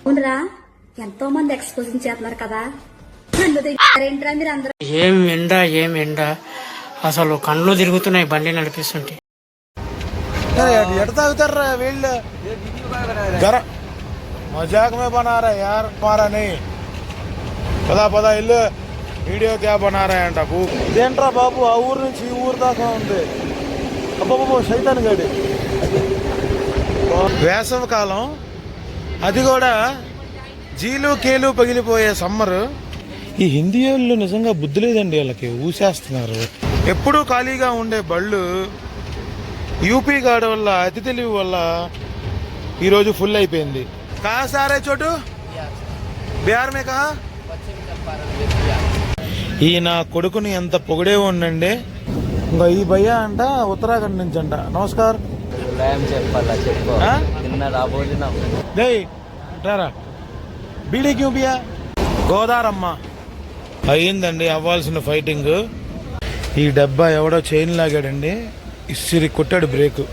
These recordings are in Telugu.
అవునరా, ఎంతో మంది ఎక్స్పోజింగ్ చేస్తున్నారు కదా. ఏంట్రా మీరు అందరూ? ఏం ఎండ అసలు కళ్ళు తిరుగుతున్నాయి బండి నడిపిస్తుంటే. ఎట తాగుతారా వీళ్ళు? మజాక్ మే బనా రా యార్ మారా नहीं పదా పదా ఇల్లు వీడియో క్యా బనా రా అంట. ఇదేంట్రా బాబు, ఆ ఊరు నుంచి ఈ ఊరు దాకా ఉంది. అబ్బాబో సైతాన్ గడి. వేసవి కాలం, అది కూడా జీలు కేలు పగిలిపోయే సమ్మరు. ఈ హిందీ వాళ్ళు నిజంగా బుద్ధి లేదండి, వాళ్ళకి ఊసేస్తున్నారు. ఎప్పుడూ ఖాళీగా ఉండే బళ్ళు యూపీ గార్డ్ వల్ల, అతి తెలివి వల్ల ఈరోజు ఫుల్ అయిపోయింది. కహా సారే చోటు? బిహార్ మే కహా? ఈ నా కొడుకుని ఎంత పొగిడే ఉండండి. ఇంకా ఈ భయ్య అంట ఉత్తరాఖండ్ నుంచి అంట. నమస్కార్. బీడీ క్యూ బియా? గోదారమ్మ. అయ్యిందండి అవ్వాల్సిన ఫైటింగ్. ఈ డబ్బా ఎవడో చైన్ లాగాడండి, ఇసిరి కొట్టాడు బ్రేకు.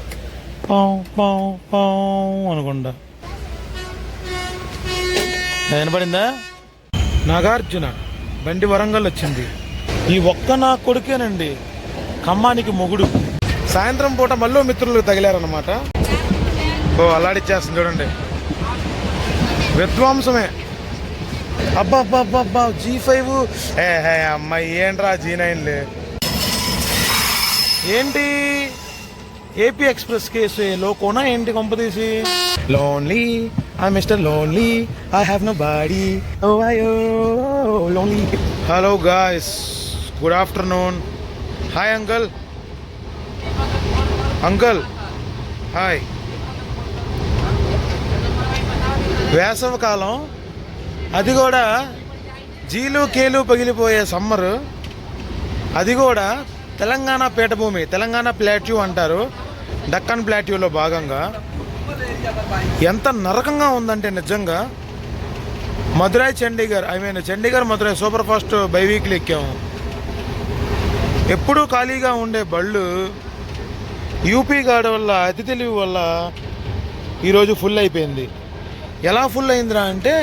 పావు పావు పావు అనుకుంటా. వినపడిందా? నాగార్జున బండి వరంగల్ వచ్చింది. ఈ ఒక్క నా కొడుకేనండి ఖమ్మానికి మొగుడు. సాయంత్రం పూట మళ్ళీ మిత్రులు తగిలారన్నమాట. ఓ అల్లాడిచ్చేస్తుంది చూడండి, విధ్వంసమే. అబ్బా అబ్బా అబ్బా అబ్బా, G5 అమ్మాయి ఏంట్రా G9లే ఏంటి? ఏపీ ఎక్స్ప్రెస్ కేసు లోకోనా ఏంటి కొంపదీసి? Lonely I mister lonely, I have nobody, ఓ అయ్యో lonely. Hello guys, good afternoon. Hi uncle. Uncle hi. వేసవి కాలం, అది కూడా జీలు కేలు పగిలిపోయే సమ్మరు. అది కూడా తెలంగాణ పీఠభూమి, తెలంగాణ ప్లాట్యూ అంటారు, డక్కన్ ప్లాట్యూలో భాగంగా. ఎంత నరకంగా ఉందంటే నిజంగా. మదురై చండీగఢ్, చండీగఢ్ మదురై సూపర్ ఫాస్ట్ బైవీక్లు ఎక్కాము. ఎప్పుడూ ఖాళీగా ఉండే బళ్ళు యూపీ గార్డ్ వల్ల, అతి తెలివి వల్ల ఈరోజు ఫుల్ అయిపోయింది. ఎలా ఫుల్ అయిందిరా అంటే,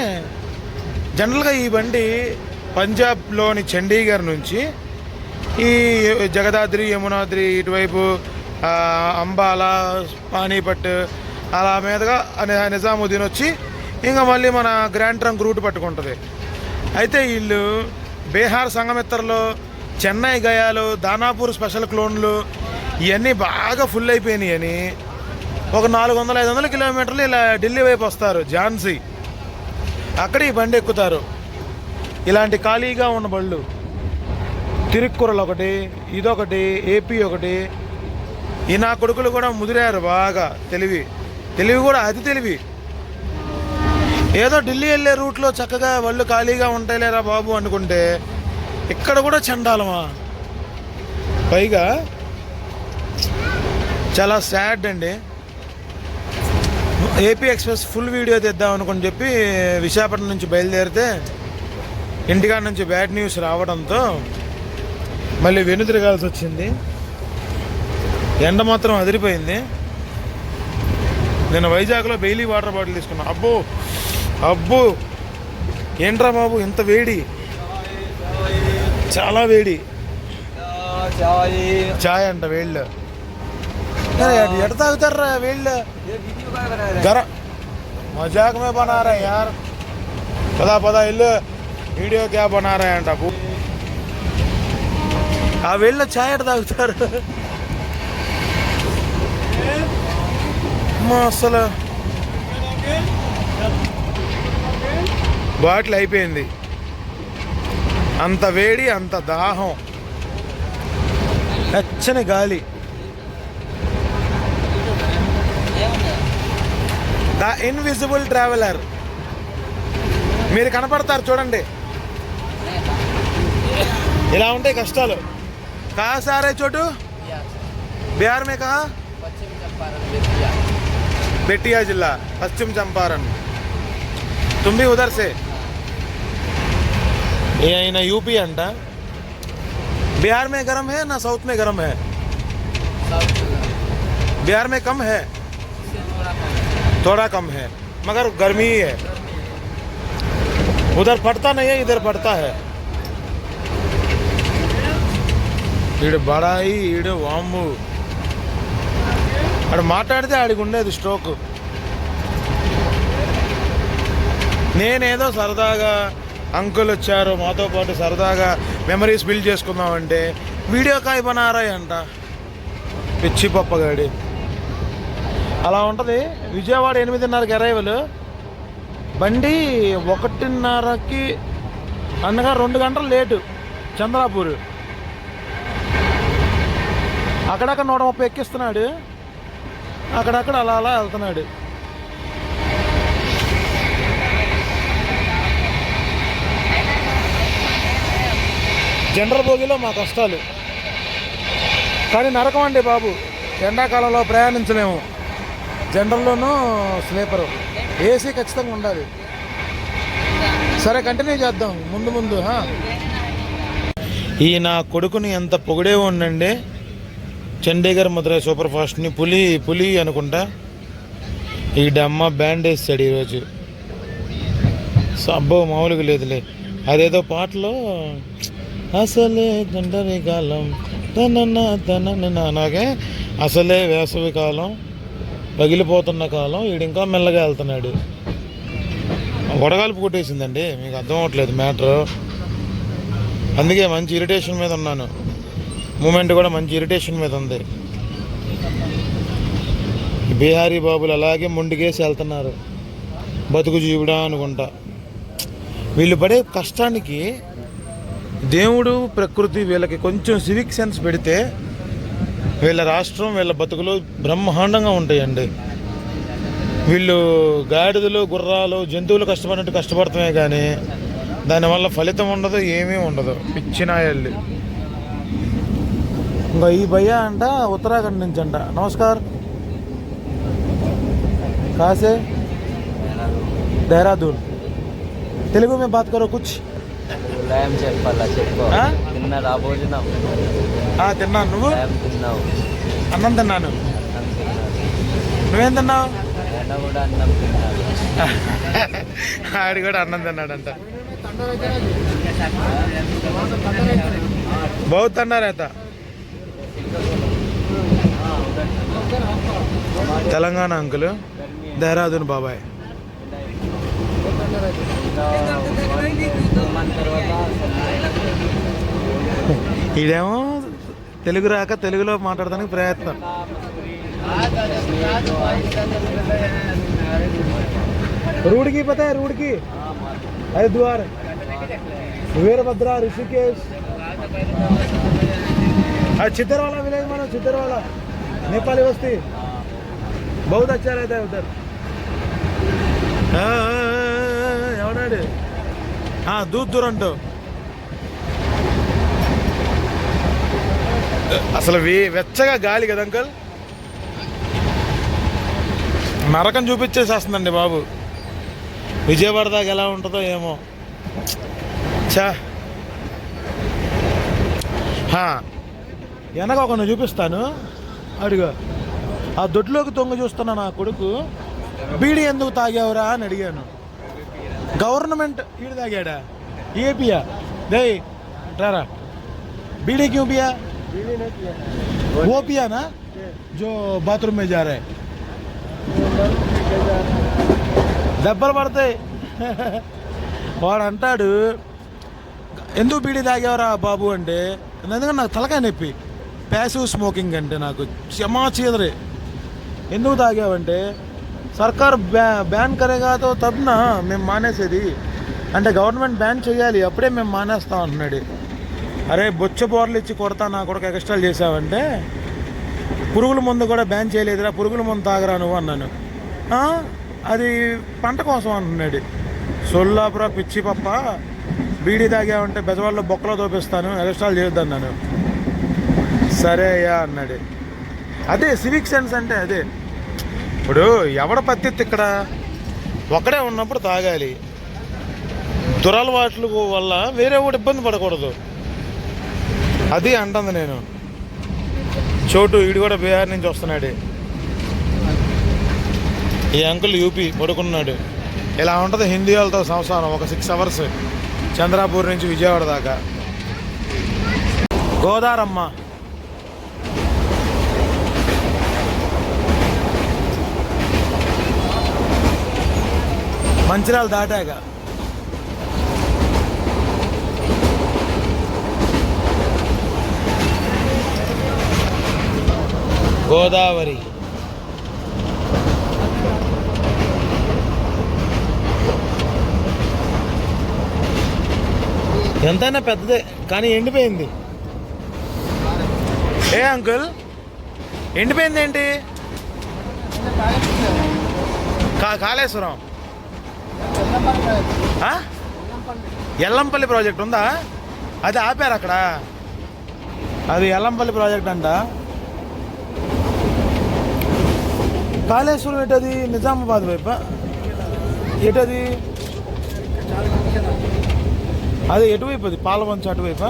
జనరల్గా ఈ బండి పంజాబ్లోని చండీగఢ్ నుంచి ఈ జగదాద్రి, యమునాద్రి, ఇటువైపు అంబాలా, పానీపట్ అలా మీదుగా నిజాముద్దీన్ వచ్చి ఇంకా మళ్ళీ మన గ్రాండ్ ట్రంక్ రూట్ పట్టుకుంటుంది. అయితే వీళ్ళు బీహార్ సంగమిత్రలో, చెన్నై గయాలు, దానాపూర్ స్పెషల్ క్లోన్లు ఇవన్నీ బాగా ఫుల్ అయిపోయినాయి అని ఒక 400-500 కిలోమీటర్లు ఇలా ఢిల్లీ వైపు వస్తారు, ఝాన్సీ. అక్కడ ఈ బండి ఎక్కుతారు. ఇలాంటి ఖాళీగా ఉన్న బళ్ళు తిరుక్కురలు ఒకటి, ఇదొకటి, ఏపీ ఒకటి. ఈ నా కొడుకులు కూడా ముదిరారు బాగా. తెలివి కూడా అతి తెలివి. ఏదో ఢిల్లీ వెళ్ళే రూట్లో చక్కగా వాళ్ళు ఖాళీగా ఉంటాయిలేరా బాబు అనుకుంటే, ఇక్కడ కూడా చండాలమా. పైగా చాలా సాడ్ అండి. ఏపీ ఎక్స్ప్రెస్ ఫుల్ వీడియో తెద్దాం అనుకుని చెప్పి విశాఖపట్నం నుంచి బయలుదేరితే ఇంటికాడ నుంచి బ్యాడ్ న్యూస్ రావడంతో మళ్ళీ వెనుతిరగాల్సి వచ్చింది. ఎండ మాత్రం అదిరిపోయింది. నేను వైజాగ్లో బెయిలీ వాటర్ బాటిల్ తీసుకున్నా. అబ్బో ఏంట్రా బాబు ఇంత వేడి, చాలా వేడి. చాయ్ అంట వేళ్ళు. ఎట తాగుతారా వీళ్ళు? మజాక్ మే బనా రా యార్. పదా పదా ఇల్లు వీడియో క్యా బనా రా అంట. ఆ వీళ్ళ చాయ్ ఎట తాగుతారు? అసలు బాటిల్ అయిపోయింది. అంత వేడి, అంత దాహం, వెచ్చని గాలి. The invisible traveller. మీరు కనపడతారు చూడండి. ఇలా ఉంటాయి కష్టాలు. కహా సారే చోటు? బిహార్ మే కహా? बेटिया जिला, पश्चिम चंपारण. तुम भी उधर से? ये ना यूपी अंट. बिहार में गर्म है ना साउथ में गर्म है? बिहार में कम है, थोड़ा कम है, मगर गर्मी ही है. ఉదర్ పడతా నయ్యే ఇద్దరు పడతా హే. ఈడు బడాయి ఈడు వాంబు. ఆడు మాట్లాడితే ఆడికి ఉండేది స్ట్రోక్. నేనేదో సరదాగా అంకుల్ వచ్చారు మాతో పాటు సరదాగా మెమరీస్ బిల్డ్ చేసుకుందామంటే వీడియో కాయ్ బనారాయి అంట పిచ్చి పప్పగాడి. అలా ఉంటుంది. విజయవాడ 8:30కి అరైవల్, బండి 1:30కి అనగా 2 గంటలు లేటు. చంద్రాపూర్ అక్కడక్కడ 130 ఎక్కిస్తున్నాడు, అక్కడక్కడ అలా అలా వెళ్తున్నాడు. జనరల్ బోగిలో మా కష్టాలు, కానీ నరకం అండి బాబు. ఎండాకాలంలో ప్రయాణించలేము. జనరల్లోనూ స్లీపరు, ఏసీ ఖచ్చితంగా ఉండాలి. సరే కంటిన్యూ చేద్దాం ముందు ముందు. ఈ నా కొడుకుని ఎంత పొగిడే ఉండండి. చండీగఢ్ మధురై సూపర్ ఫాస్ట్ని పులి పులి అనుకుంటా. ఈ డమ్మ బ్యాండ్ వేస్తాడు ఈరోజు. అబ్బో మామూలుగా లేదులే. అదేదో పాటలో అసలే జండరి కాలం నాకే అసలే వేసవి కాలం పగిలిపోతున్న కాలం. వీడు ఇంకా మెల్లగా వెళ్తున్నాడు. వడగాల్పు కొట్టేసిందండి. మీకు అర్థం అవ్వట్లేదు మ్యాటరు. అందుకే మంచి ఇరిటేషన్ మీద ఉన్నాను. మూమెంట్ కూడా మంచి ఇరిటేషన్ మీద ఉంది. బీహారీ బాబులు అలాగే మొండికేసి వెళ్తున్నారు. బతుకు జీవుడా అనుకుంటా. వీళ్ళు పడే కష్టానికి దేవుడు ప్రకృతి వీళ్ళకి కొంచెం సివిక్ సెన్స్ పెడితే వీళ్ళ రాష్ట్రం వీళ్ళ బతుకులు బ్రహ్మాండంగా ఉంటాయండి. వీళ్ళు గాడిదలు గుర్రాలు జంతువులు కష్టపడినట్టు కష్టపడతామే కానీ దానివల్ల ఫలితం ఉండదు, ఏమీ ఉండదు. పిచ్చినాయల్లి. ఇంకా ఈ భయ్యా అంట ఉత్తరాఖండ్ నుంచి అంట. నమస్కార్ కాసే देहरादून తెలుగు में बात करो कुछ. తిన్నాను. నువ్వు? అన్నం తిన్నాను. నువ్వేం తిన్నావు? ఆడి కూడా అన్నం తిన్నాడంట. बहुत ठंडा रहता. తెలంగాణ అంకుల్, దేహరాదూన్ బాబాయ్. ఇదేమో తెలుగు రాక తెలుగులో మాట్లాడడానికి ప్రయత్నం. रूड़की पता है? रूड़की, हरिद्वार, वीरभद्रा, ऋषिकेश, चित्तरवाला विलेज मानो. चित्तरवाला नेपाली बस्ती बहुत अच्छा रहता है उधर. ఎవడాడు? దూర్ అంటూ అసలు వెచ్చగా గాలి కదా అంకల్. నరకం చూపించేసేస్తుందండి బాబు. విజయవాడ దాకా ఎలా ఉంటుందో ఏమో. చా వెనక ఒకరిని చూపిస్తాను. అడిగా ఆ దొడ్లోకి తొంగ చూస్తున్నా నా కొడుకు. బీడీ ఎందుకు తాగావురా అని అడిగాను. గవర్నమెంట్ ఈడు తాగాడా? ఏపీయా? దే రారా. बीड़ी क्यों पिया? वो पिया ना जो बाथरूम में जा रहे. దెబ్బలు పడతాయి. వాడు అంటాడు ఎందుకు బీడీ తాగేవరా బాబు అంటే, ఎందుకంటే నాకు తలకాయ నొప్పి. ప్యాసివ్ స్మోకింగ్ అంటే నాకు క్షమా చీదరే. ఎందుకు తాగావంటే సర్కార్ బ్యాన్ కరేగా తో తబ్నా మేము మానేసేది అంటే, గవర్నమెంట్ బ్యాన్ చేయాలి అప్పుడే మేము మానేస్తాం అంటున్నాడు. అరే బొచ్చ బోర్లు ఇచ్చి కొడతా నా కొడుకు ఎక్స్ట్రాలు చేసావంటే, పురుగుల మందు కూడా బ్యాన్ చేయలేదురా, పురుగుల మందు తాగరా నువ్వు అన్నాను. అది పంట కోసం అంటున్నాడు. సొల్లాపురా పిచ్చి పప్ప, బీడీ తాగావంటే బెజవాళ్ళలో బొక్కలో తోపిస్తాను, ఎక్స్ట్రాలు చేయొద్దన్నాను. సరే అయ్యా అన్నాడు. అదే సివిక్ సెన్స్ అంటే అదే. ఇప్పుడు ఎవడ పత్తిత్తి ఇక్కడ ఒక్కడే ఉన్నప్పుడు తాగాలి. దురలవాట్ల వల్ల వేరే వాడు ఇబ్బంది పడకూడదు. అది అంటుంది నేను. చోటు ఈడు కూడా బీహార్ నుంచి వస్తున్నాడు. ఈ అంకుల్ యూపీ పడుకున్నాడు. ఇలా ఉంటుంది హిందీ వాళ్ళతో సంసారం. ఒక 6 అవర్స్ చంద్రాపూర్ నుంచి విజయవాడ దాకా. గోదారమ్మ మంచిర్యాల దాటాక గోదావరి. ఎంతైనా పెద్దదే కానీ ఎండిపోయింది. ఏ అంకుల్ ఎండిపోయింది ఏంటి? కాళేశ్వరం ఎల్లంపల్లి ప్రాజెక్ట్ ఉందా? అది ఆపారు అక్కడ. అది ఎల్లంపల్లి ప్రాజెక్ట్ అంట. కాళేశ్వరం ఎటది? నిజామాబాద్ వైపా ఎటది? అది ఎటువైపు? అది పాలవంచ అటువైపా?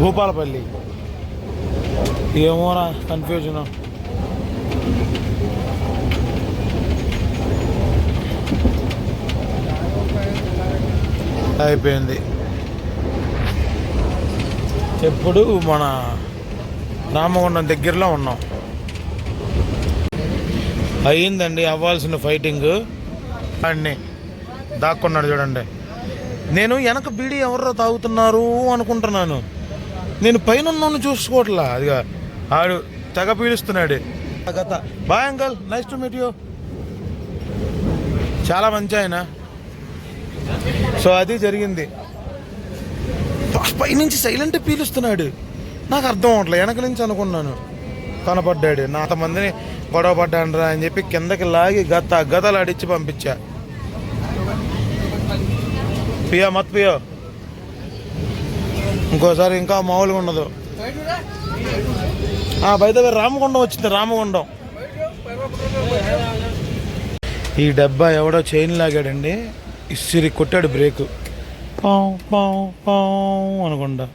భూపాలపల్లి ఏమోరా కన్ఫ్యూజన్. అయిపోయింది. ఎప్పుడు మన రామగుండం దగ్గరలో ఉన్నాం. అయ్యిందండి అవ్వాల్సిన ఫైటింగ్. అన్నీ దాక్కున్నాడు చూడండి. నేను వెనక బీడీ ఎవరో తాగుతున్నారు అనుకుంటున్నాను. నేను పైన ఉన్నాను చూసుకోవట్లా. అదిగా ఆడు తెగ పీలుస్తున్నాడు. కథ. Bye uncle, nice to meet you. చాలా మంచి ఆయన. సో అది జరిగింది. పైనుంచి సైలెంట్ పీలుస్తున్నాడు. నాకు అర్థం అవట్లేదు. వెనక నుంచి అనుకున్నాను కనపడ్డాడు. నా అంతమందిని గొడవ పడ్డాను అని చెప్పి కిందకి లాగి గతలాడిచ్చి పంపించా. పియా మత్ పియో, ఇంకోసారి ఇంకా మామూలుగా ఉండదు. బయట రామగుండం వచ్చింది. రామగుండం ఈ డబ్బా ఎవడో చైన్ లాగాడండి. ఇసిరి కొట్టాడు బ్రేకు. పావు పావు పావు అనుకుంటా.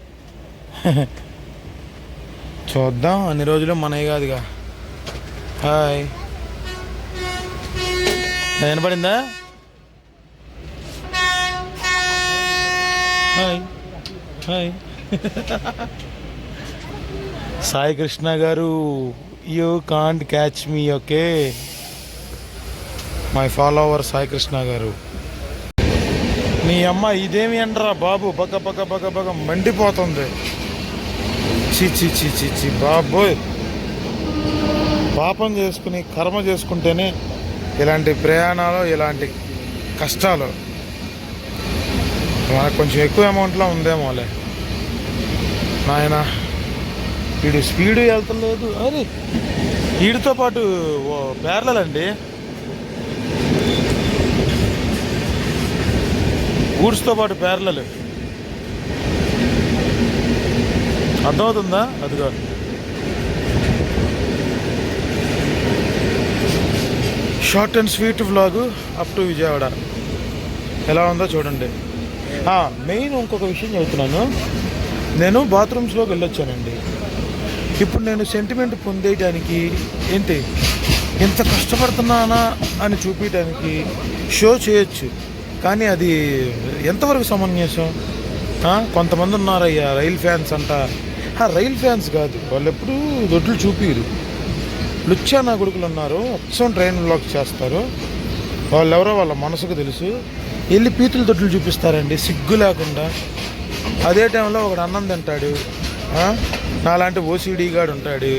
చూద్దాం. అన్ని రోజులు మనవి కాదుగా. హాయ్, వినపడిందా? Hi hi. సాయి కృష్ణ గారు, you can't catch me, okay? My follower Sai Krishna గారు. నీ అమ్మ ఇదేమి అంటరా బాబు? బగ బగ బగ బగ మండిపోతుంది. చి చి చి చి చి బాబోయ్. పాపం చేసుకుని కర్మ చేసుకుంటేనే ఇలాంటి ప్రయాణాలు, ఇలాంటి కష్టాలు. మనకు కొంచెం ఎక్కువ అమౌంట్లో ఉందేమోలే నాయన. వీడు స్పీడ్ వెళ్తలేదు. అరే వీడితో పాటు ప్యారలల్ అండి, గూడ్స్తో పాటు ప్యారలల్. అర్థమవుతుందా? అది కాదు. Short and sweet vlog up to Vijayawada. ఎలా ఉందో చూడండి. మెయిన్ ఇంకొక విషయం చెబుతున్నాను. నేను బాత్రూమ్స్లోకి వెళ్ళొచ్చానండి. ఇప్పుడు నేను సెంటిమెంట్ పొందేయడానికి ఏంటి ఎంత కష్టపడుతున్నానా అని చూపించడానికి షో చేయొచ్చు. కానీ అది ఎంతవరకు సమంజసం? కొంతమంది ఉన్నారయ్యా రైల్ ఫ్యాన్స్ అంట. రైల్ ఫ్యాన్స్ కాదు, వాళ్ళు ఎప్పుడు దొడ్లు చూపిరు. లుచ్చా నా కొడుకులు ఉన్నారు, అచ్చం ట్రైన్ వ్లాగ్ చేస్తారు. వాళ్ళెవరో వాళ్ళ మనసుకు తెలుసు. వెళ్ళి పీతుల దొడ్లు చూపిస్తారండి సిగ్గు లేకుండా. అదే టైంలో ఒకడు అన్నం తింటాడు. నాలాంటి ఓసీడీ గాడు ఉంటాడు.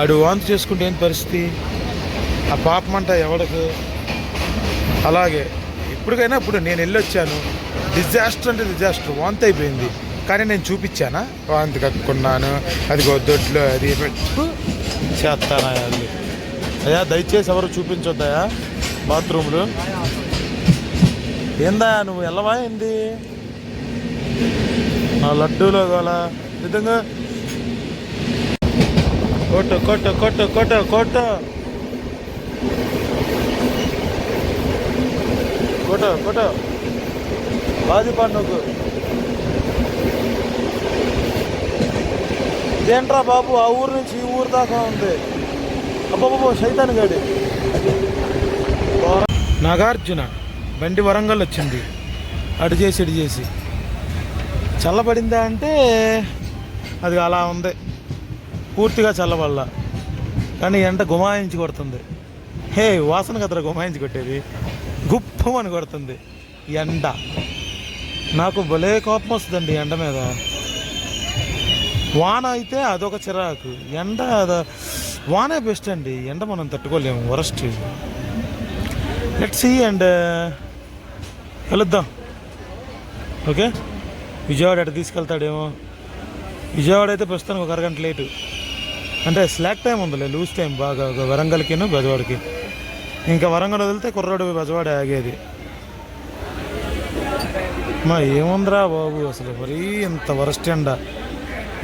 ఆడు వాంతి చేసుకుంటే ఏంటి పరిస్థితి? ఆ పాపమంట ఎవడికి? అలాగే ఇప్పటికైనా ఇప్పుడు నేను వెళ్ళొచ్చాను. డిజాస్టర్ అంటే డిజాస్టర్, వాంతి అయిపోయింది. కానీ నేను చూపించానా? వాంతి కక్కున్నాను, అది దొడ్లో అది చేస్తానా? అది అయ్యా దయచేసి ఎవరు చూపించొద్దాయా బాత్రూమ్లు. ఏందా నువ్వు వెళ్ళవా ఏంది? నా లడ్డూలో గల విధంగా కొట్టు కొట్టు కొట్టు కొట్టు కొట్టు కొట్టు కొట్టు బాది పండుగ. ఇదేంట్రా బాబు, ఆ ఊరు నుంచి ఈ ఊరు దాకా ఉంది. అబ్బాబో సైతాన్ గాడి. నాగార్జున బండి వరంగల్ వచ్చింది, అటు చేసి ఇటు చేసి. చల్లబడిందా అంటే అది అలా ఉంది, పూర్తిగా చల్లబల్ల, కానీ ఎండ గుమాయించి కొడుతుంది. హే వాసన కదరా గుమాయించి కొట్టేది, గుప్పమని కొడుతుంది ఎండ. నాకు భలే కోపం వస్తుందండి ఎండ మీద. వాన అయితే అదొక చిరాకు, ఎండ వానే బెస్ట్ అండి. ఎండ మనం తట్టుకోలేము, వరస్ట్. లెట్స్ సీ అండ్ కలుద్దాం. ఓకే, విజయవాడ అటు తీసుకెళ్తాడేమో. విజయవాడ అయితే ప్రస్తుతానికి ఒక అరగంట లేటు, అంటే స్లాక్ టైం ఉందిలే, లూజ్ టైం బాగా వరంగల్కిను బెజవాడకి. ఇంకా వరంగల్ వదిలితే కుర్రాడు బెజవాడ ఆగేది. మా ఏముందిరా బాబు అసలు, మరీ ఇంత వరస్ట్ ఎండ.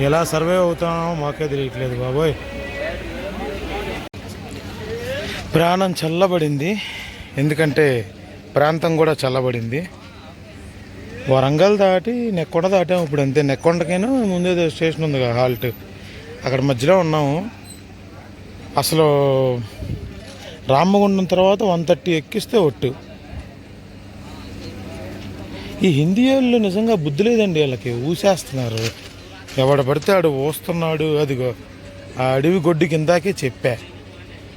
ఎలా సర్వే అవుతామో మాకే తెలియట్లేదు బాబోయ్. ప్రాణం చల్లబడింది, ఎందుకంటే ప్రాంతం కూడా చల్లబడింది. వరంగల్ దాటి నెక్కొండ దాటాము ఇప్పుడు, అంతే. నెక్కొండకైనా ముందే స్టేషన్ ఉంది కదా, హాల్ట్, అక్కడ మధ్యలో ఉన్నాము. అసలు రామగుండం తర్వాత 130 ఎక్కిస్తే ఒట్టు. ఈ హిందీ వాళ్ళు నిజంగా బుద్ధి లేదండి వాళ్ళకి, ఊసేస్తున్నారు. ఎవడ పడితే ఆడు ఊస్తున్నాడు. అదిగో ఆ అడవి గొడ్డు కిందాకే చెప్పా,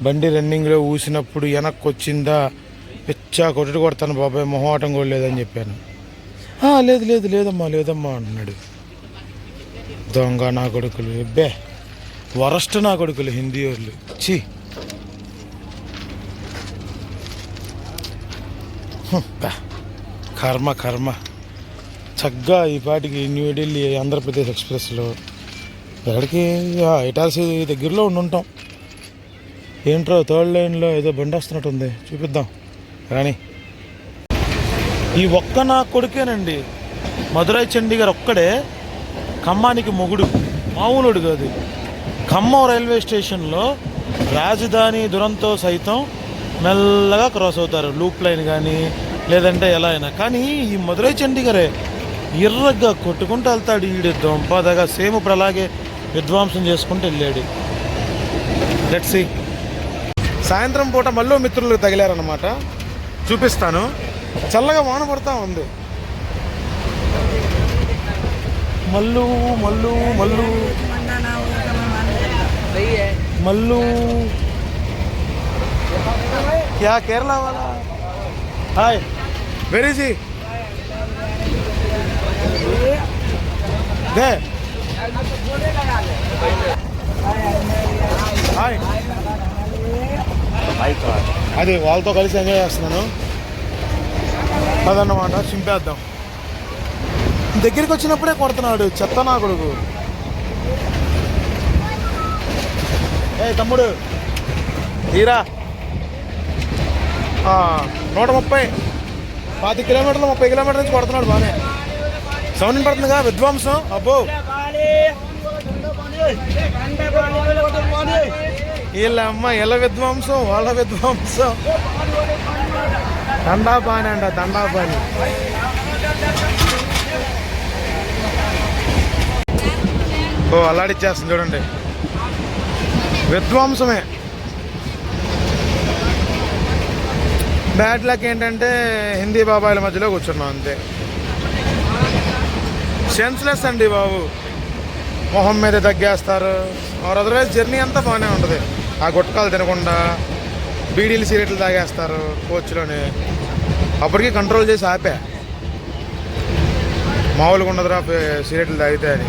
బండి రన్నింగ్లో ఊసినప్పుడు వెనక్కి వచ్చిందా పిచ్చా కొట్టుడు కొడతాను బాబాయ్, మొహమాటం కూడా లేదని చెప్పాను. లేదు లేదు లేదమ్మా లేదమ్మా అంటున్నాడు. దొంగ నా కొడుకులు, ఎబ్బే వరస్ట్ నా కొడుకులు హిందీ వాళ్ళు. ఛీ, కర్మ కర్మ. చక్కగా ఈ పాటికి న్యూఢిల్లీ ఆంధ్రప్రదేశ్ ఎక్స్ప్రెస్లో ఎక్కడికి ఇటాల్సి దగ్గరలో ఉండుంటాం. ఏంట్రో థర్డ్ లైన్లో ఏదో బండి వస్తున్నట్టుంది, చూపిద్దాం కానీ. ఈ ఒక్క నా కొడుకేనండి, మధురై చండీగఢ్ ఒక్కడే ఖమ్మానికి మొగుడు, మామూలుడు కాదు. ఖమ్మం రైల్వే స్టేషన్లో రాజధాని దురంతో సైతం మెల్లగా క్రాస్ అవుతారు, లూప్ లైన్ కానీ లేదంటే ఎలా అయినా. కానీ ఈ మధురై చండీగఢే ఎర్రగా కొట్టుకుంటూ వెళ్తాడు. ఈడు దొంపదగా సేమ్ ఇప్పుడు అలాగే విధ్వంసం చేసుకుంటూ వెళ్ళాడు. Let's see. సాయంత్రం పూట మళ్ళీ మిత్రులు తగిలారనమాట, చూపిస్తాను. చల్లగా వాన పడతా ఉంది. మల్లు మల్లు మల్లు మల్లు क्या केरला वाला? Hi, where is he? दे హాయ్. అది వాళ్ళతో కలిసి ఎంజాయ్ చేస్తున్నాను అదన్నమాట. చింపేద్దాం. దగ్గరికి వచ్చినప్పుడే కొడుతున్నాడు చెత్త నా కొడుకు. ఏ తమ్ముడు తీరా 130 20 కిలోమీటర్లు 30 కిలోమీటర్ల నుంచి కొడుతున్నాడు. బాగానే సౌండ్ పడుతుందిగా, విధ్వంసం. అబ్బో, వీళ్ళ అమ్మ వీళ్ళ విధ్వంసం, వాళ్ళ విధ్వంసం. దండాపాని అంట, దండాపాని. ఓ అల్లాడిచ్చేస్తుంది చూడండి, విధ్వంసమే. బ్యాడ్ లక్ ఏంటంటే హిందీ బాబాయిల మధ్యలో కూర్చున్నాం అంతే. సెన్స్లెస్ అండి బాబు, మొహం మీద తగ్గేస్తారు. ఆర్ అదర్వైజ్ జర్నీ అంతా బాగానే ఉంటుంది. ఆ గుట్కాలు తినకుండా బీడీలు సిగరెట్లు తాగేస్తారు కోచ్లోనే. అప్పటికి కంట్రోల్ చేసి ఆపా, మామూలుగా ఉండదురా సిగరెట్లు తాగితే అని.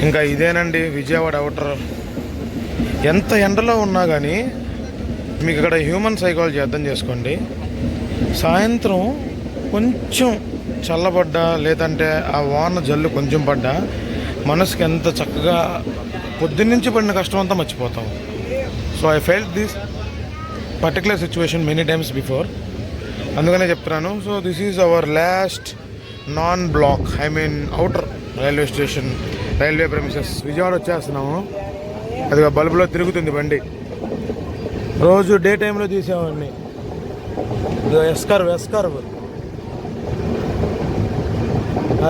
ఇంకా ఇదేనండి విజయవాడ అవుటర్. ఎంత ఎండలో ఉన్నా కానీ మీకు ఇక్కడ హ్యూమన్ సైకాలజీ అర్థం చేసుకోండి. సాయంత్రం కొంచెం చల్లబడ్డా లేదంటే ఆ వాన జల్లు కొంచెం పడ్డా మనసుకి ఎంత చక్కగా పొద్దున్నుంచి పడిన కష్టం అంతా మర్చిపోతాం. So I felt this particular situation many times before, అందుకనే చెప్తున్నాను. So this is our last non block, I mean outer railway station, railway premises. Vijayawada వచ్చేస్తున్నాము. అది బల్బులో తిరుగుతుంది బండి. రోజు డే టైంలో తీసేవాడిని. ఎస్కర్వ్ ఎస్కర్వ్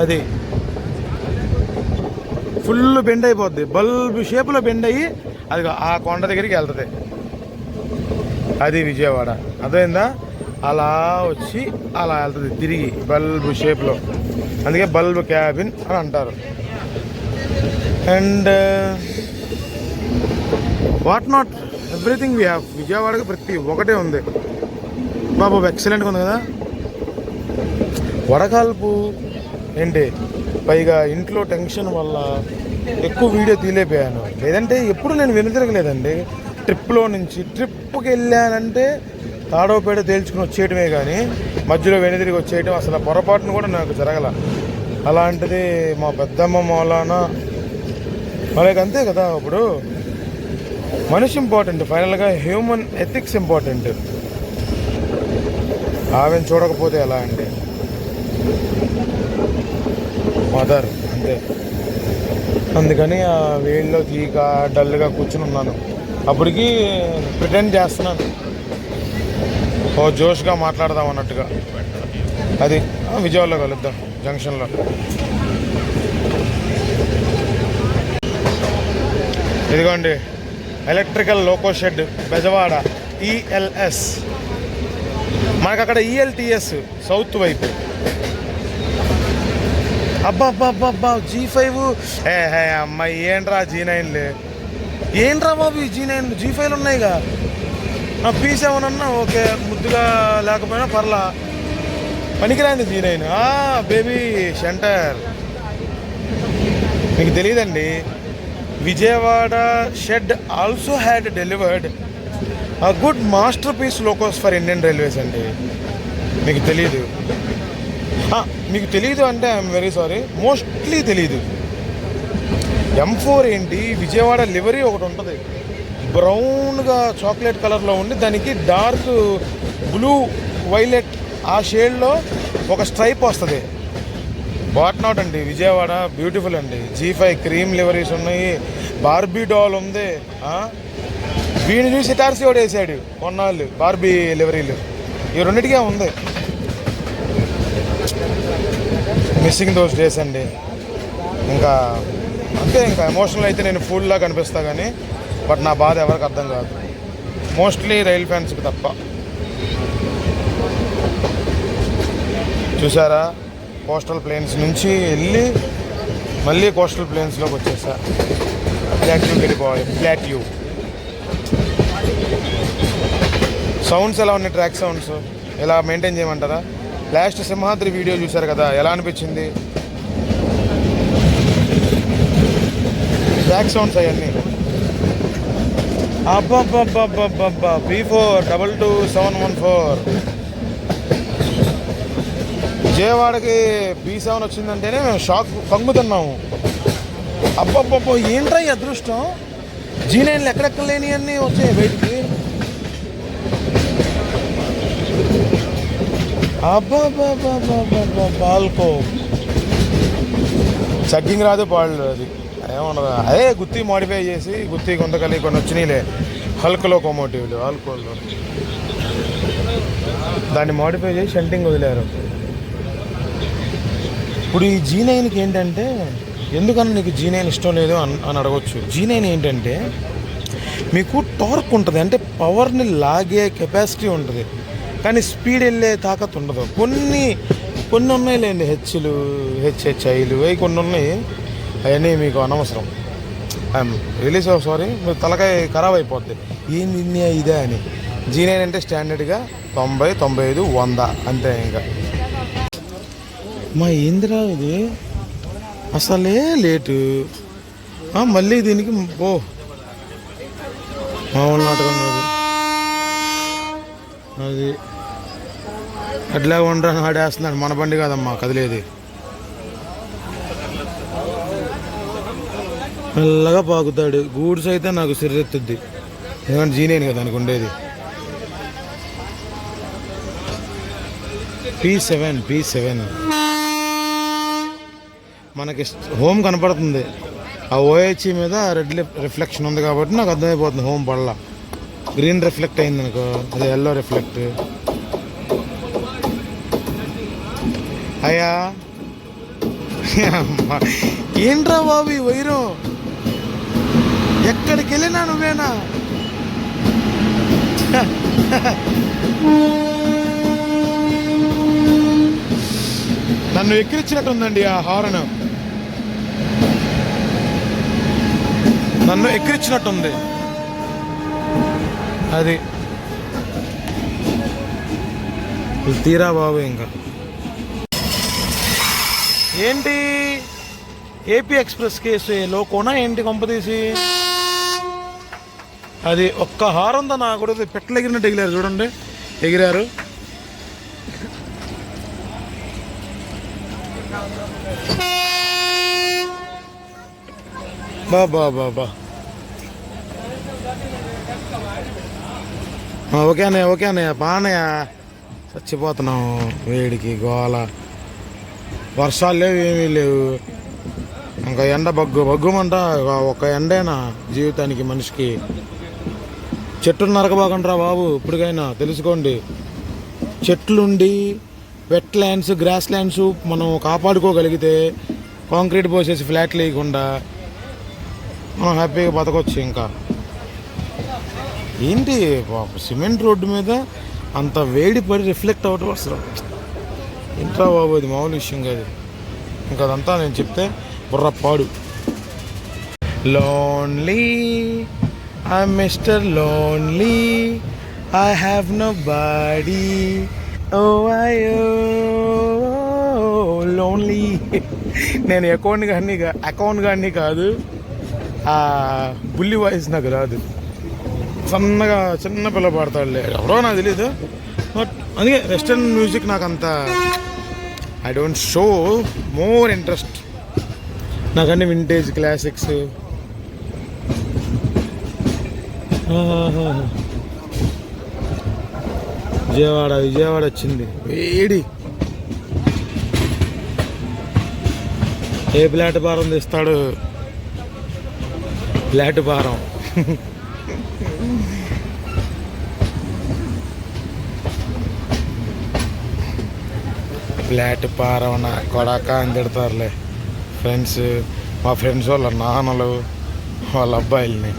అది ఫుల్ బెండ్ అయిపోద్ది, బల్బ్ షేప్లో బెండ్ అయ్యి అది ఆ కొండ దగ్గరికి వెళ్తుంది. అది విజయవాడ. అదేందా అలా వచ్చి అలా వెళ్తుంది తిరిగి బల్బ్ షేప్లో. అందుకే బల్బ్ క్యాబిన్ అని అంటారు. And what not everything we have. విజయవాడకి ప్రతి ఒక్కటే ఉంది బాబు. ఎక్సలెంట్గా ఉంది కదా. వడకాల్పు ఏంటి, పైగా ఇంట్లో టెన్షన్ వల్ల ఎక్కువ వీడియో తీలేపోయాను. లేదంటే ఎప్పుడు నేను వెనుతిరగలేదండి. ట్రిప్కి వెళ్ళానంటే తాడోపేడ తేల్చుకుని వచ్చేయటమే కానీ మధ్యలో వెనుతిరిగి వచ్చేయటం అసలు పొరపాటును కూడా నాకు జరగల. అలాంటిది మా పెద్దమ్మ మౌలానా వాళ్ళకి అంతే కదా. ఇప్పుడు మనిషి ఇంపార్టెంట్, ఫైనల్గా హ్యూమన్ ఎథిక్స్ ఇంపార్టెంట్. ఆమెను చూడకపోతే ఎలా అండి, మదర్ అంతే. అందుకని ఆ వేళ్ళలో తీక డల్గా కూర్చుని ఉన్నాను. అప్పటికి ప్రిటెండ్ చేస్తున్నాను ఓ జోష్గా మాట్లాడదాం అన్నట్టుగా. అది విజయవాడలో కలుద్దాం జంక్షన్లో. ఇదిగోండి electrical loco shed Bezawada ELS. మనకు అక్కడ ఈఎల్టీఎస్ సౌత్ వైపు. అబ్బా G5. అమ్మాయి ఏంట్రా G9లు, ఏంట్రా బాబు ఈ G9లు. G5లు ఉన్నాయిగా. P7 అన్నా ఓకే, ముద్దుగా లేకపోయినా పర్లా, పనికిరాంది G9. Baby centre. మీకు తెలియదండి, Vijayawada shed also had delivered a good masterpiece locos for Indian Railways అండి. మీకు తెలీదు. మీకు తెలీదు అంటే ఐఎమ్ వెరీ సారీ, మోస్ట్లీ తెలీదు. M4 ఏంటి, విజయవాడ లివరీ ఒకటి ఉంటుంది, బ్రౌన్గా చాక్లెట్ కలర్లో ఉండి దానికి డార్క్ బ్లూ వైలెట్ ఆ షేడ్లో ఒక స్ట్రైప్ వస్తుంది. వాట్ నాట్ అండి, విజయవాడ బ్యూటిఫుల్ అండి. G5 క్రీమ్ లివరీస్ ఉన్నాయి, బార్బీ డాల్ ఉంది. వీడిని చూసి టార్సీ కూడా వేసాడు కొన్నాళ్ళు, బార్బీ లివరీలు. ఈ రెండింటికే ఉంది. మిస్సింగ్ దోస్ డేస్ అండి. ఇంకా అంతే, ఇంకా ఎమోషనల్ అయితే నేను ఫుల్లా కనిపిస్తా కానీ బట్ నా బాధ ఎవరికి అర్థం కాదు, మోస్ట్లీ రైల్ ఫ్యాన్స్కి తప్ప. చూసారా, కోస్టల్ ప్లేన్స్ నుంచి వెళ్ళి మళ్ళీ కోస్టల్ ప్లేన్స్లోకి వచ్చేసా. ప్లాట్యూకి వెళ్ళిపోవాలి. ప్లాట్యూ సౌండ్స్ ఎలా ఉన్నాయి, ట్రాక్ సౌండ్స్ ఎలా మెయింటైన్ చేయమంటారా? లాస్ట్ సింహాద్రి వీడియో చూశారు కదా, ఎలా అనిపించింది ట్రాక్ సౌండ్స్ అవన్నీ? అబ్బా P4222714 విజయవాడకి P7 వచ్చిందంటేనే మేము షాక్ కంగుతున్నాము. అబ్బబ్బబ్బో ఏంట్రా ఈ అదృష్టం, G9లు ఎక్కడెక్కడ లేని అన్నీ వచ్చాయి బయటికి. బాల్కో చగ్గింగ్ రాదు, పాళ్ళు అది ఏమన్నదా. అదే గుత్తి మోడిఫై చేసి, గుత్తి కొంతకలి కొన్ని వచ్చినాయిలే హల్క్ లోకోమోటివ్లు, ఆల్కోల్లో దాన్ని మోడిఫై చేసి షంటింగ్ వదిలేరు. ఇప్పుడు ఈ G9కి ఏంటంటే, ఎందుకన్నా నీకు G9 ఇష్టం లేదు అని అడగచ్చు. G9 ఏంటంటే మీకు టార్క్ ఉంటుంది, అంటే పవర్ని లాగే కెపాసిటీ ఉంటుంది, కానీ స్పీడ్ వెళ్ళే తాకత్ ఉండదు. కొన్ని ఉన్నాయి లేండి, హెచ్ఐలు అవి కొన్ని ఉన్నాయి, అవన్నీ మీకు అనవసరం. ఐఎమ్ రియలీ సారీ, మీరు తలకాయ ఖరాబ్ అయిపోద్ది ఏంది ఇన్ని ఇదే అని. G9 అంటే స్టాండర్డ్గా 90, 95, 100 అంతే. ఇంకా మా ఏందిరా ఇది అసలే లేటు, మళ్ళీ దీనికి మామూలు నాటకం కాదు అది. ఎట్లా ఉండని ఆడేస్తున్నాడు, మన బండి కాదమ్మా కదిలేది. మెల్లగా పాకుతాడు, గూడ్స్ అయితే నాకు సిర్రెత్తుద్ది, ఎందుకంటే G9 కదా దానికి ఉండేది. P7 మనకి హోమ్ కనపడుతుంది, ఆ OHE మీద రెడ్ రిఫ్లెక్షన్ ఉంది కాబట్టి నాకు అర్థమైపోతుంది హోమ్ పడలా. గ్రీన్ రిఫ్లెక్ట్ అయింది అనుకో, అదే ఎల్లో రిఫ్లెక్ట్. అయ్యా ఏంట్రా బాబు ఈ వైరం, ఎక్కడికి వెళ్ళినా నువ్వేనా? నన్ను ఎక్కిరించినట్టుందండి ఆ హారన్, నన్ను ఎక్కిరించినట్టుంది అది. తీరా బాబు. ఇంకా ఏంటి ఏపీ ఎక్స్ప్రెస్ కేసు లోకోనా ఏంటి కొంపదీసి? అది ఒక్క హారంతో నా కూడా పెట్టలు ఎగిరినట్టు ఎగిరారు చూడండి, ఎగిరారు. బాబా బాబా. ఓకే అన్నయ్య, ఓకే అన్నయ్య, బానయ్య. చచ్చిపోతున్నాం వేడికి, గోల. వర్షాలు లేవు, ఏమీ లేవు. ఇంకా ఎండ బగ్గుమంట. ఒక ఎండేనా జీవితానికి, మనిషికి. చెట్లు నరకబాకండ్రా బాబు, ఇప్పటికైనా తెలుసుకోండి. చెట్లుండి వెట్ ల్యాండ్స్, గ్రాస్ ల్యాండ్స్ మనం కాపాడుకోగలిగితే, కాంక్రీట్ పోసేసి ఫ్లాట్లు వేయకుండా మనం హ్యాపీగా బతకొచ్చు. ఇంకా ఏంటి సిమెంట్ రోడ్డు మీద అంత వేడి పడి రిఫ్లెక్ట్ అవ్వటం అసలు ఇంట్రా బాబు, అది మామూలు విషయం కాదు. ఇంకా అదంతా నేను చెప్తే బుర్రపాడు. Lonely I mister lonely, I have nobody, ఓ అయ్యో లోన్లీ. నేను అకౌంట్ కానీ కాదు, ఆ బుల్లి వాయిస్ నాకు రాదు. సన్నగా చిన్న పిల్ల పాడతాడులే, ఎవరో నాకు తెలీదు. బట్ అందుకే వెస్టర్న్ మ్యూజిక్ నాకు అంత I don't show more interest. నాకన్నీ వింటేజ్ క్లాసిక్స్. విజయవాడ వచ్చింది వేడి. ఏ ప్లాట్ఫారం తీస్తాడు? ప్లాట్ఫారం. ప్లాట్ఫారం నా కొడక అని తిడతారులే ఫ్రెండ్స్. మా ఫ్రెండ్స్ వాళ్ళ నాన్నలు, వాళ్ళ అబ్బాయిల్ని.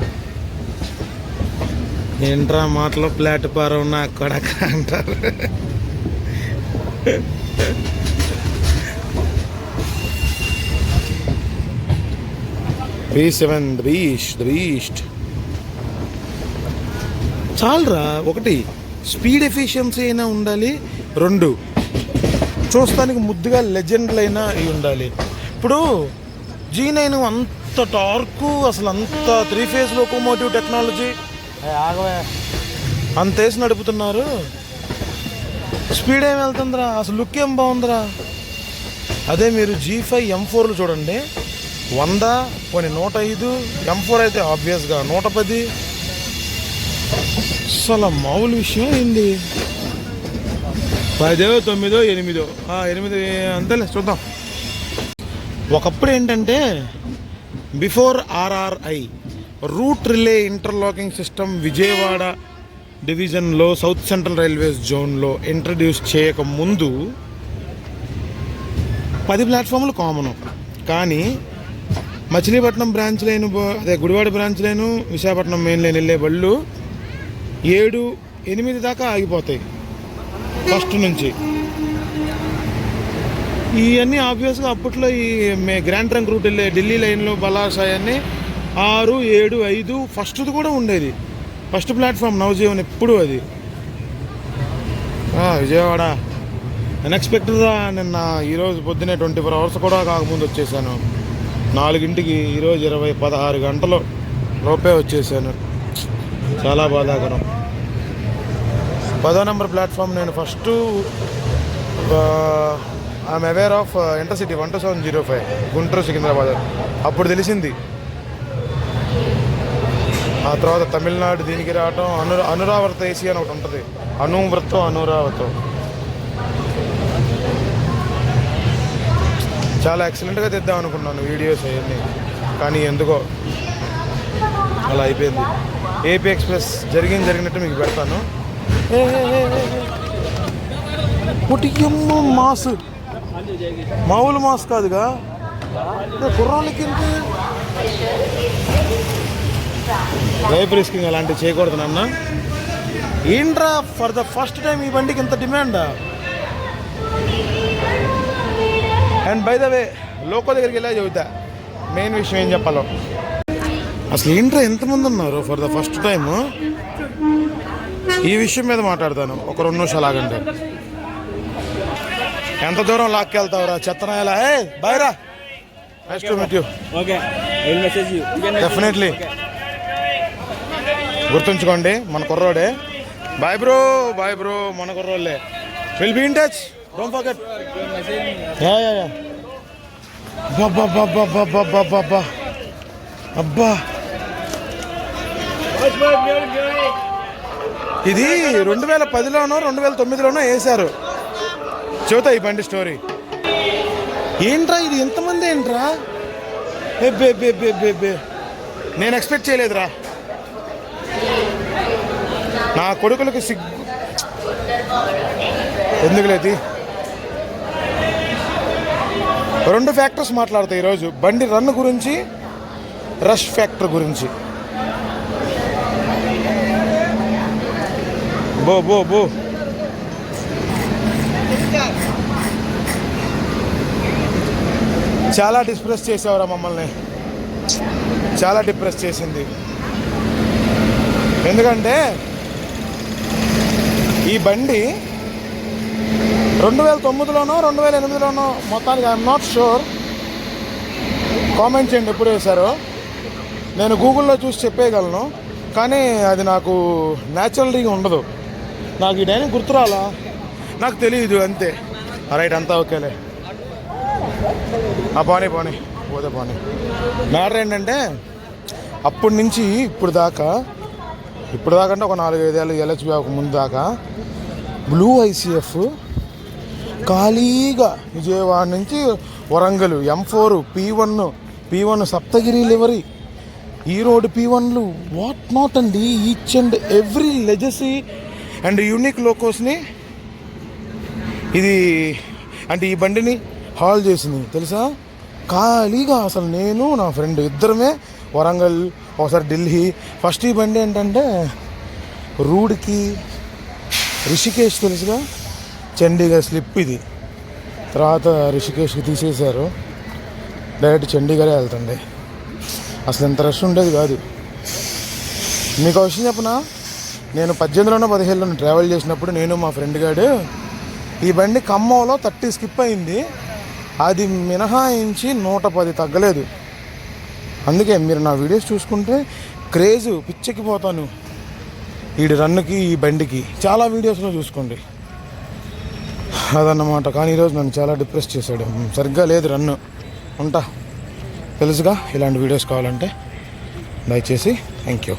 ఏంట్రా మాటలో ప్లాట్ఫారం నా కొడక అంటారు. ఈస్ట్ చాలరా. ఒకటి స్పీడ్ ఎఫిషియన్సీ అయినా ఉండాలి, 2 చూస్తానికి ముద్దుగా లెజెండ్లు అయినా ఇవి ఉండాలి. ఇప్పుడు G9 అంత టార్కు, అసలు అంత 3 ఫేజ్ లోకోమోటివ్ టెక్నాలజీ అంత వేసి నడుపుతున్నారు. స్పీడ్ ఏం వెళ్తుందిరా, అసలు లుక్ ఏం బాగుందిరా. అదే మీరు G5 M4లు చూడండి, 100 కొన్ని 105, M4 అయితే ఆబ్వియస్గా 110. అసలు మామూలు విషయం ఏంది. 10, 9, 8 అంతేలే, చూద్దాం. ఒకప్పుడు ఏంటంటే before RRI route relay interlocking system Vijayawada డివిజన్లో సౌత్ సెంట్రల్ రైల్వేస్ జోన్లో ఇంట్రడ్యూస్ చేయక ముందు 10 ప్లాట్ఫామ్లు కామను. కానీ మచిలీపట్నం బ్రాంచ్ లైన్, అదే Gudivada branch line, Visakhapatnam main line వెళ్ళే బళ్ళు 7, 8 దాకా ఆగిపోతాయి ఫస్ట్ నుంచి. ఇవన్నీ ఆబ్వియస్గా అప్పట్లో ఈ గ్రాండ్ ట్రంక్ రూట్ వెళ్ళే ఢిల్లీ లైన్లో బలాస్ అవన్నీ 6, 7, 5 ఫస్ట్ది కూడా ఉండేది. ఫస్ట్ ప్లాట్ఫామ్ నవజీవన్ ఎప్పుడు అది. విజయవాడ అన్ఎక్స్పెక్టెడ్గా నిన్న ఈరోజు పొద్దున్నే 24 అవర్స్ కూడా కాకముందు వచ్చేసాను 4ంటికి. ఈరోజు 16 గంటలు లోపే వచ్చేసాను. చాలా బాధాకరం. 10వ నెంబర్ ప్లాట్ఫామ్ నేను first I'm aware of intercity 12705 Guntur Secunderabad. అప్పుడు తెలిసింది. ఆ తర్వాత తమిళనాడు దీనికి రావటం, అనురావర్త ఏసీ అని ఒకటి ఉంటుంది, అనురావతం. చాలా ఎక్సలెంట్గా తెద్దాం అనుకున్నాను వీడియోస్ అవన్నీ, కానీ ఎందుకో అలా అయిపోయింది. ఏపీ ఎక్స్ప్రెస్ జరిగినట్టు మీకు పెడతాను. మాస్ మామూలు మాస్ కాదుగా, కుర్రాళ్ళకి లైఫ్ రిస్కింగ్ అలాంటివి చేయకూడదు నాన్న. ఏంట్రా ఫర్ ద ఫస్ట్ టైం ఈ బండికి ఇంత డిమాండా? And by the way loco దగ్గరికి వెళ్ళా చెబుతా మెయిన్ విషయం ఏం చెప్పాలో. అసలు ఏంట్రా ఎంతమంది ఉన్నారు ఫర్ ద ఫస్ట్ టైము? ఈ విషయం మీద మాట్లాడతాను ఒక 2 నిమిషాలు ఆగండి. ఎంత దూరం లాక్కెళ్తావురా చెత్తనాయలా? ఏ బాయ్ రా, nice to meet you. Definitely గుర్తుంచుకోండి మన కుర్రోడే. బాయ్ బ్రో, బాయ్ బ్రో, మన కుర్రోళ్ళే. Will be in touch, don't forget. యా అబ్బా ఇది 2010లోనో 2009లోనో వేశారు. చెబుతా ఈ బండి స్టోరీ. ఏంట్రా ఇది ఎంతమంది? ఏంట్రా బే నేను ఎక్స్పెక్ట్ చేయలేదురా. నా కొడుకులకి సిగ్గు ఎందుకు లేదు. 2 ఫ్యాక్టర్స్ మాట్లాడతాయి ఈరోజు. బండి రన్ గురించి, రష్ ఫ్యాక్టర్ గురించి. బో చాలా డిప్రెస్ చేసావురా మమ్మల్ని, చాలా డిప్రెస్ చేసింది. ఎందుకంటే ఈ బండి 2009లోనో 2008లోనో మొత్తానికి ఐఎమ్ నాట్ షూర్, కామెంట్ చేయండి ఎప్పుడు వేశారో. నేను గూగుల్లో చూసి చెప్పేయగలను, కానీ అది నాకు న్యాచురల్గా ఉండదు. నాకు ఈ డైనింగ్ గుర్తురాలా, నాకు తెలియదు అంతే. రైట్, అంతా ఓకేలే. పోనీ పోతే పోనీ. మ్యాటర్ ఏంటంటే అప్పటి నుంచి ఇప్పుడు దాకా అంటే ఒక 4-5 ఏళ్ళు ఎల్హెచ్బి ముందు దాకా బ్లూ ఐసీఎఫ్ ఖాళీగా విజయవాడ నుంచి Warangal M4 P1 Saptagiri livery, ఈ రోడ్ P1లు, వాట్ నాట్ అండి. Each and every legacy and unique లోకోస్ని ఇది అంటే ఈ బండిని హాల్ చేసింది తెలుసా. ఖాళీగా అసలు నేను నా ఫ్రెండ్ ఇద్దరమే వరంగల్, ఒకసారి ఢిల్లీ. ఫస్ట్ ఈ బండి ఏంటంటే రూడ్కి రిషికేష్ తెలుసుగా, చండీగఢ్ స్లిప్ ఇది. తర్వాత రిషికేష్కి తీసేశారు, డైరెక్ట్ చండీగఢే వెళ్తుండే. అసలు ఎంత రష్ ఉండేది కాదు. మీకు విషయం చెప్పనా, నేను 18లోనో 17లోనో ట్రావెల్ చేసినప్పుడు నేను మా ఫ్రెండ్ గాడు ఈ బండి ఖమ్మంలో 30 స్కిప్ అయింది. అది మినహాయించి 110 తగ్గలేదు. అందుకే మీరు నా వీడియోస్ చూసుకుంటే క్రేజ్ పిచ్చెక్కిపోతాను ఈ రన్నుకి, ఈ బండికి. చాలా వీడియోస్లో చూసుకోండి అదన్నమాట. కానీ ఈరోజు నన్ను చాలా డిప్రెస్ చేశాడు. సరిగ్గా లేదు రన్ను. ఉంటా, తెలుసుగా. ఇలాంటి వీడియోస్ కావాలంటే దయచేసి. Thank you.